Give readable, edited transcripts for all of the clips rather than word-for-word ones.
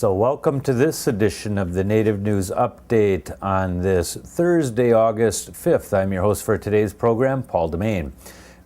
So welcome to this edition of the Native News Update on this Thursday, August 5th. I'm your host for today's program, Paul DeMain.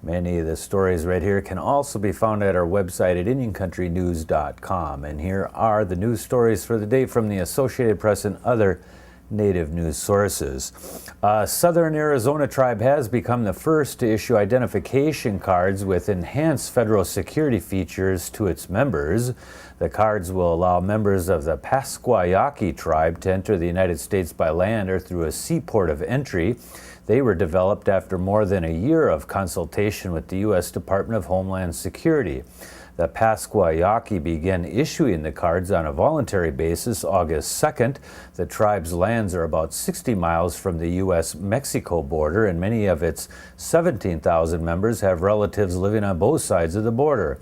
Many of the stories right here can also be found at our website at IndianCountryTV.com. And here are the news stories for the day from the Associated Press and other Native news sources. A Southern Arizona tribe has become the first to issue identification cards with enhanced federal security features to its members. The cards will allow members of the Pascua Yaqui tribe to enter the United States by land or through a seaport of entry. They were developed after more than a year of consultation with the U.S. Department of Homeland Security. The Pascua Yaqui began issuing the cards on a voluntary basis August 2nd. The tribe's lands are about 60 miles from the U.S.-Mexico border, and many of its 17,000 members have relatives living on both sides of the border.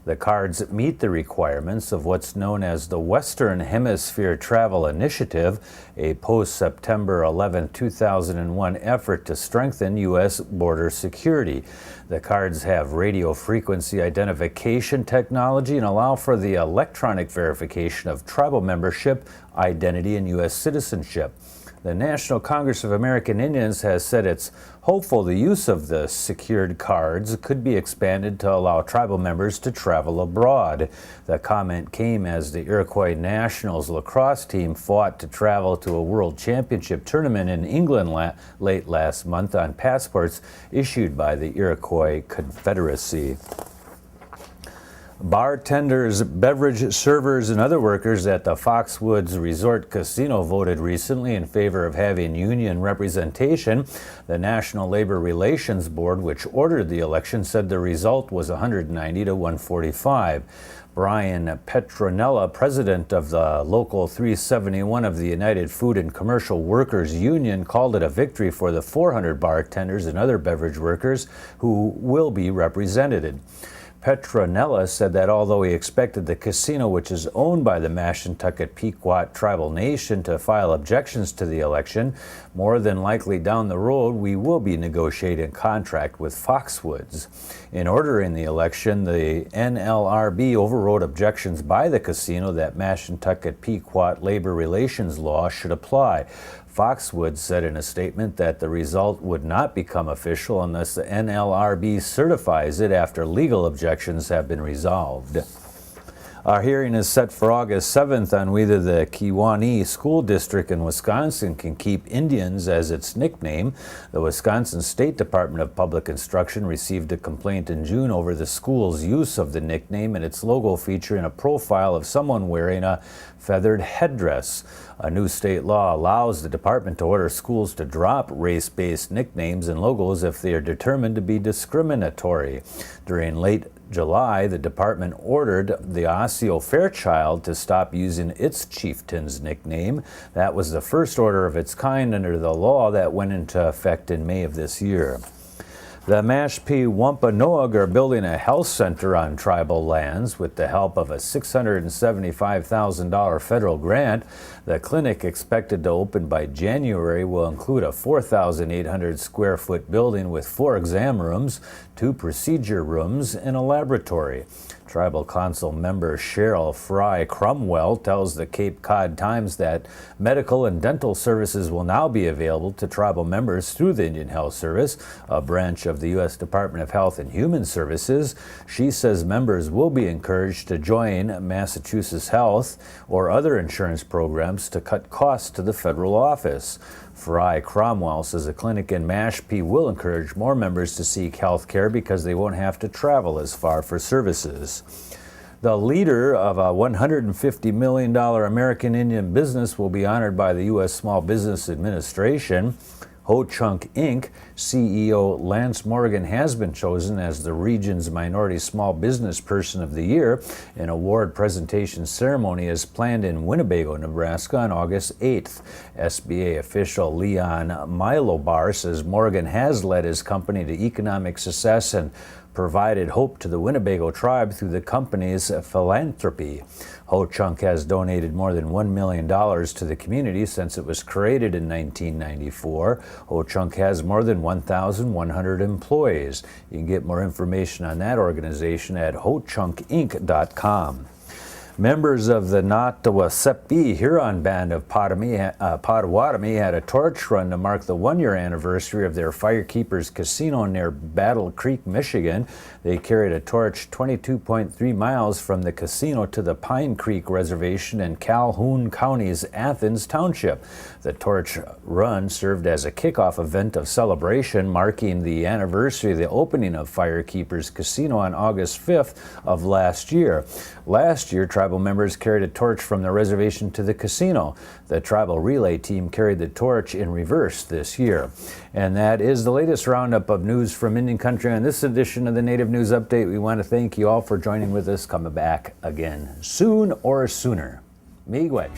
The cards meet the requirements of what's known as the Western Hemisphere Travel Initiative, a post-September 11, 2001 effort to strengthen U.S. border security. The cards have radio frequency identification technology and allow for the electronic verification of tribal membership, identity, and U.S. citizenship. The National Congress of American Indians has said it's hopeful the use of the secured cards could be expanded to allow tribal members to travel abroad. The comment came as the Iroquois Nationals lacrosse team fought to travel to a World Championship tournament in England late last month on passports issued by the Iroquois Confederacy. Bartenders, beverage servers, and other workers at the Foxwoods Resort Casino voted recently in favor of having union representation. The National Labor Relations Board, which ordered the election, said the result was 190 to 145. Brian Petronella, president of the Local 371 of the United Food and Commercial Workers Union, called it a victory for the 400 bartenders and other beverage workers who will be represented. Petronella said that although he expected the casino, which is owned by the Mashantucket Pequot Tribal Nation, to file objections to the election, more than likely down the road we will be negotiating a contract with Foxwoods. In ordering the election, the NLRB overrode objections by the casino that Mashantucket Pequot labor relations law should apply. Foxwoods said in a statement that the result would not become official unless the NLRB certifies it after legal objections have been resolved. Our hearing is set for August 7th on whether the Kewaunee School District in Wisconsin can keep Indians as its nickname. The Wisconsin State Department of Public Instruction received a complaint in June over the school's use of the nickname and its logo featuring a profile of someone wearing a feathered headdress. A new state law allows the department to order schools to drop race-based nicknames and logos if they are determined to be discriminatory. During late July, the department ordered the Osseo Fairchild to stop using its chieftain's nickname. That was the first order of its kind under the law that went into effect in May of this year. The Mashpee Wampanoag are building a health center on tribal lands with the help of a $675,000 federal grant. The clinic, expected to open by January, will include a 4,800 square foot building with 4 exam rooms, 2 procedure rooms, and a laboratory. Tribal Council member Cheryl Fry Cromwell tells the Cape Cod Times that medical and dental services will now be available to tribal members through the Indian Health Service, a branch of the U.S. Department of Health and Human Services. She says members will be encouraged to join Massachusetts Health or other insurance programs to cut costs to the federal office. Fry Cromwell says a clinic in Mashpee will encourage more members to seek health care because they won't have to travel as far for services. The leader of a $150 million American Indian business will be honored by the U.S. Small Business Administration. Ho-Chunk Inc. CEO Lance Morgan has been chosen as the region's Minority Small Business Person of the Year. An award presentation ceremony is planned in Winnebago, Nebraska on August 8th. SBA official Leon Milobar says Morgan has led his company to economic success and provided hope to the Winnebago tribe through the company's philanthropy. Ho-Chunk has donated more than $1 million to the community since it was created in 1994. Ho-Chunk has more than 1,100 employees. You can get more information on that organization at hochunkinc.com. Members of the Mashpee Huron Band of Potawatomi had a torch run to mark the one-year anniversary of their FireKeepers Casino near Battle Creek, Michigan. They carried a torch 22.3 miles from the casino to the Pine Creek Reservation in Calhoun County's Athens Township. The torch run served as a kickoff event of celebration marking the anniversary of the opening of FireKeepers Casino on August 5th of last year. Last year, tribal members carried a torch from the reservation to the casino. The tribal relay team carried the torch in reverse this year. And that is the latest roundup of news from Indian Country on this edition of the Native News Update. We want to thank you all for joining with us. Coming back again soon or sooner. Miigwech.